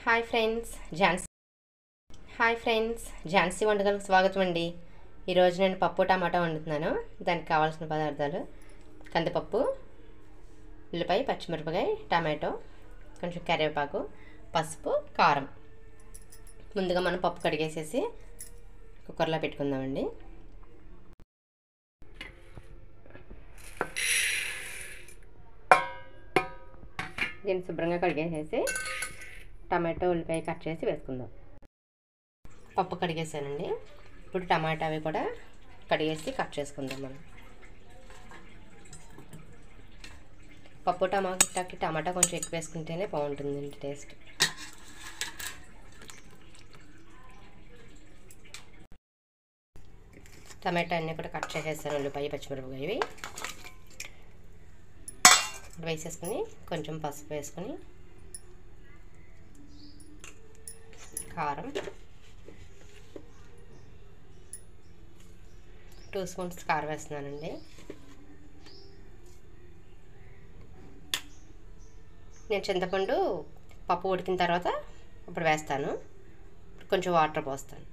Hi friends Jhansi వంటకాలకు స్వాగతం అండి. ఈరోజు నేను పప్పు టమాటా వండుతున్నాను. దానికి కావాల్సిన పదార్థాలు: కందిపప్పు, ఉల్లిపాయ, పచ్చిమిరపకాయ, టమాటో, కొంచెం కరివేపాకు, పసుపు, కారం. ముందుగా మనం పప్పు కడిగేసేసి కుక్కర్లో పెట్టుకుందామండి. దీన్ని శుభ్రంగా కడిగేసేసి టమాటో, ఉల్లిపాయ కట్ చేసి వేసుకుందాం. పప్పు కడిగేసానండి. ఇప్పుడు టమాటా అవి కూడా కడిగేసి కట్ చేసుకుందాం. మనం పప్పు టమాటా కొంచెం ఎక్కువ వేసుకుంటేనే బాగుంటుందండి టేస్ట్. టమాటా అన్నీ కూడా కట్ చేసేసాను. ఉల్లిపాయ, పచ్చిమిరపకాయ వేసేసుకుని కొంచెం పసుపు వేసుకుని, కారం 2 స్పూన్స్ కారం వేస్తున్నానండి. నేను చింతపండు పప్పు ఉడికిన తర్వాత ఇప్పుడు వేస్తాను. కొంచెం వాటర్ పోస్తాను.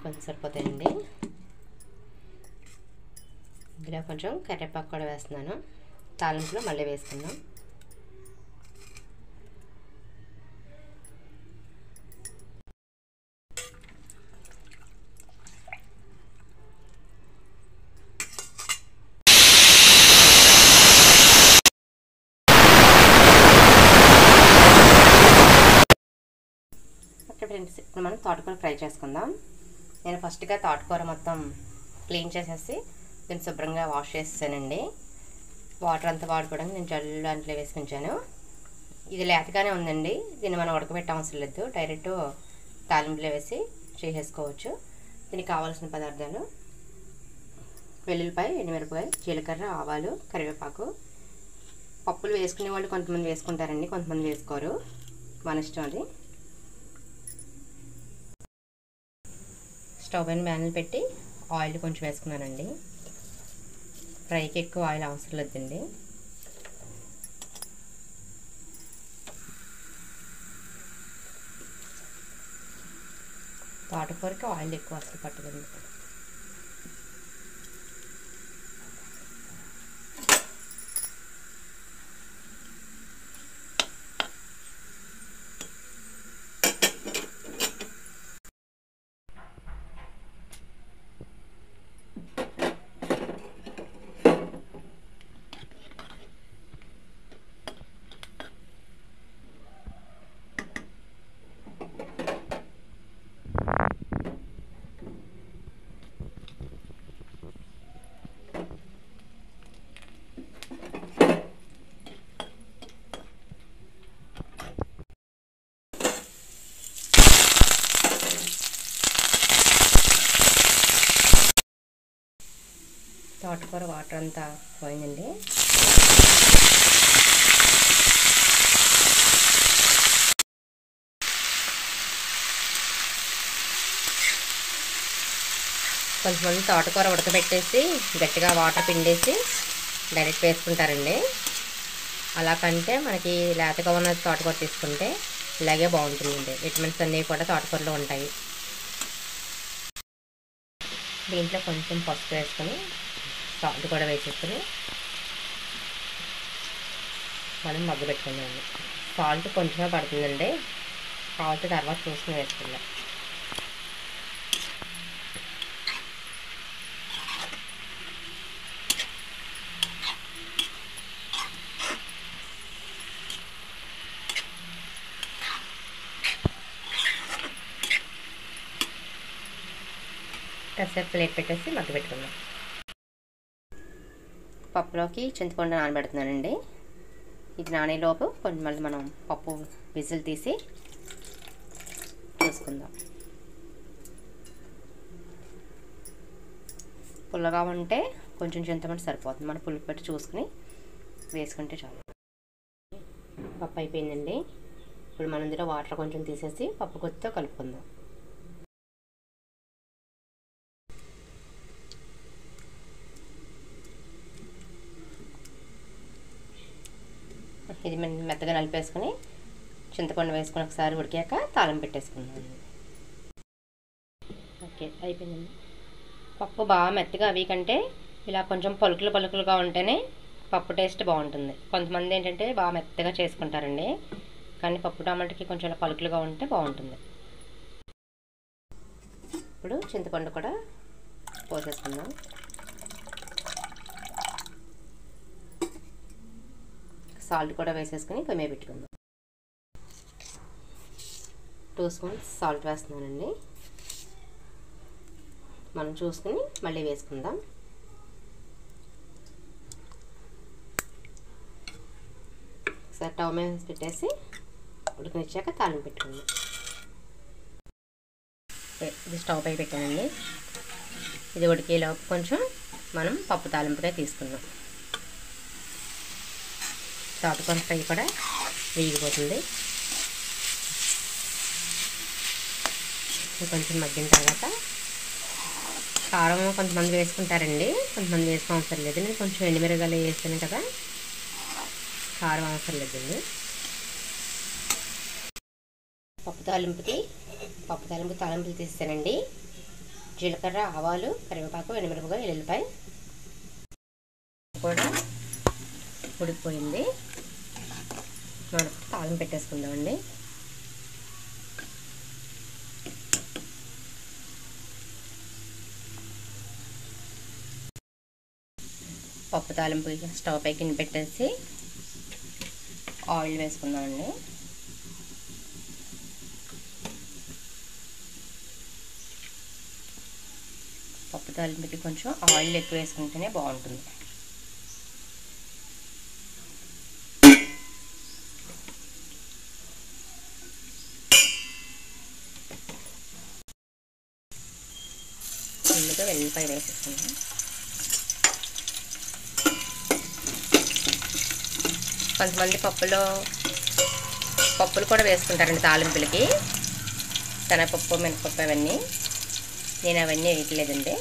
కొంచెం సరిపోతాయండి. ఇందులో కొంచెం కరివేపాకు కూడా వేస్తున్నాను. తాలింపులో మళ్ళీ వేసుకుందాం. ఓకే ఫ్రెండ్స్, ఇప్పుడు మనం తోటకూర ఫ్రై చేసుకుందాం. నేను ఫస్ట్గా తోటకూర మొత్తం క్లీన్ చేసేసి దీన్ని శుభ్రంగా వాష్ చేసేసానండి. వాటర్ అంతా వాడుకోవడానికి నేను జల్లు దాంట్లో వేసుకుంటాను. ఇది లేతగానే ఉందండి. దీన్ని మనం ఉడకబెట్టే అవసరం లేదు. డైరెక్ట్ తాలింపులో వేసి చేసేసుకోవచ్చు. దీనికి కావాల్సిన పదార్థాలు: వెల్లుల్లిపాయ, ఎండుమిరపకాయ, జీలకర్ర, ఆవాలు, కరివేపాకు. పప్పులు వేసుకునే వాళ్ళు కొంతమంది వేసుకుంటారండి, కొంతమంది వేసుకోరు. మన ఇష్టం అది. స్టవ్ పైన ప్యాన్ పెట్టి ఆయిల్ కొంచెం వేసుకున్నానండి. ఫ్రైకి ఎక్కువ ఆయిల్ అవసరం లేదండి. తోటకూరకి ఆయిల్ ఎక్కువ అసలు పట్టదండి. తోటకూర వాటర్ అంతా పోయిందండి. కొంతమంది తోటకూర ఉడకబెట్టేసి గట్టిగా వాటర్ పిండేసి డైరెక్ట్ వేసుకుంటారండి. అలా కంటే మనకి లేతగా ఉన్న తోటకూర తీసుకుంటే ఇలాగే బాగుంటుందండి. విటమిన్స్ అన్నీ కూడా తోటకూరలో ఉంటాయి. దీంట్లో కొంచెం పసుపు వేసుకొని సాల్ట్ కూడా వేసేసుకొని మనం మగ్గ పెట్టుకుందామండి. సాల్ట్ కొంచెమే పడుతుందండి. సాల్ట్ తర్వాత చూసుకుని వేసుకుందాం. కాసేపు ప్లేట్ పెట్టేసి మగ్గ పెట్టుకుందాం. పప్పులోకి చింతపండు నానబెడుతున్నానండి. ఇది నానేలోపు కొంచెం మళ్ళీ మనం పప్పు విజిల్ తీసి చూసుకుందాం. పుల్లగా ఉంటే కొంచెం చింతపండు సరిపోతుంది. మన పులుపు పెట్టి చూసుకుని వేసుకుంటే చాలు. పప్పు అయిపోయిందండి. ఇప్పుడు మనం ఇందులో వాటర్ కొంచెం తీసేసి పప్పు కొద్దితో కలుపుకుందాం. ఇది మెత్తగా నలిపేసుకుని చింతపండు వేసుకుని ఒకసారి ఉడికాక తాలింపు పెట్టేసుకుందాం. ఓకే, అయిపోయిందండి. పప్పు బాగా మెత్తగా అవి కంటే ఇలా కొంచెం పలుకులు పలుకులుగా ఉంటేనే పప్పు టేస్ట్ బాగుంటుంది. కొంతమంది ఏంటంటే బాగా మెత్తగా చేసుకుంటారండి, కానీ పప్పు టమాటాకి కొంచెం ఇలా పలుకులుగా ఉంటే బాగుంటుంది. ఇప్పుడు చింతపండు కూడా పోసేసుకుందాం. సాల్ట్ కూడా వేసేసుకుని పొయ్యి మీద పెట్టుకుందాం. 2 స్పూన్స్ సాల్ట్ వేస్తున్నానండి. మనం చూసుకుని మళ్ళీ వేసుకుందాం. ఒకసారి స్టవ్ మీద పెట్టేసి ఉడకనిచ్చాక తాలింపు పెట్టుకుందాం. ఇది స్టవ్ పై పెట్టానండి. ఇది ఉడికేలోపు కొంచెం మనం పప్పు తాలింపుగా తీసుకుందాం. తోటకూర ఫ్రై కూడా వేగిపోతుంది. కొంచెం మగ్గిన తర్వాత కారం కొంతమంది వేసుకుంటారండి, కొంతమంది వేసుకో అవసరం లేదు. నేను కొంచెం ఎండుమిరగాయలు వేసాను కదా, కారం అవసరం లేదండి. పప్పు తాలింపులు తీస్తానండి. జీలకర్ర, ఆవాలు, కరివేపాకు, ఎండుమిరపకాయ, ఎల్లుల్లిపాయ కూడా ఉడికిపోయింది. మనం తాలింపు పెట్టేసుకుందామండి. పప్పు తాలింపు స్టవ్ పై కింద పెట్టేసి ఆయిల్ వేసుకుందామండి. పప్పు తాలింపుకి కొంచెం ఆయిల్ ఎక్కువ వేసుకుంటేనే బాగుంటుంది. ముందుగా వెల్లిపాయ వేసేసుకుందాం. కొంతమంది పప్పులు కూడా వేసుకుంటారండి తాలింపులకి, శనగపప్పు, మినపప్పు అవన్నీ. నేను అవన్నీ వేయట్లేదండి.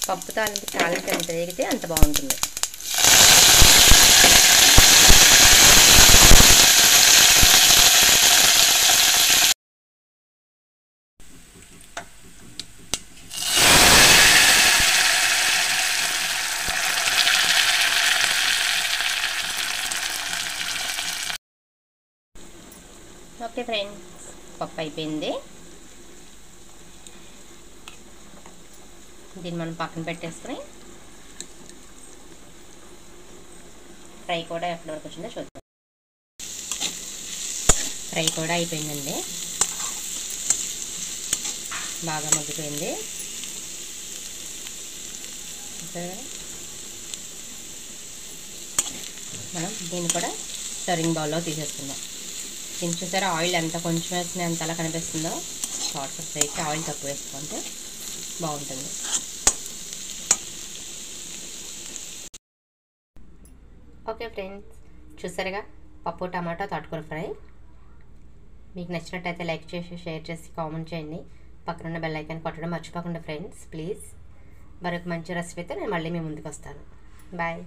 పప్పు తాలింపు ఎంత వేగితే అంత బాగుంటుంది. ఓకే ఫ్రెండ్స్, పప్పు అయిపోయింది. దీన్ని మనం పక్కన పెట్టేసుకుని ఫ్రై కూడా ఎక్కడి వరకు వచ్చిందో చూద్దాం. ఫ్రై కూడా అయిపోయిందండి, బాగా మగ్గిపోయింది. మనం దీన్ని కూడా సర్వింగ్ బౌల్లో తీసేసుకుందాం. దీన్ని చూసారా, ఆయిల్ ఎంత కొంచెం వేసిన ఎంత అలా కనిపిస్తుందో. షార్ట్ ఫ్రైకి ఆయిల్ తక్కువ వేసుకుంటే బాగుంటుంది. ఓకే ఫ్రెండ్స్, చూసారుగా పప్పు టమాటా తోటకూర ఫ్రై. మీకు నచ్చినట్టయితే లైక్ చేసి, షేర్ చేసి, కామెంట్ చేయండి. పక్కనున్న బెల్ ఐకాన్ కొట్టడం మర్చిపోకుండా ఫ్రెండ్స్ ప్లీజ్. మరొక మంచి రెసిపీతో నేను మళ్ళీ మీ ముందుకు వస్తాను. బాయ్.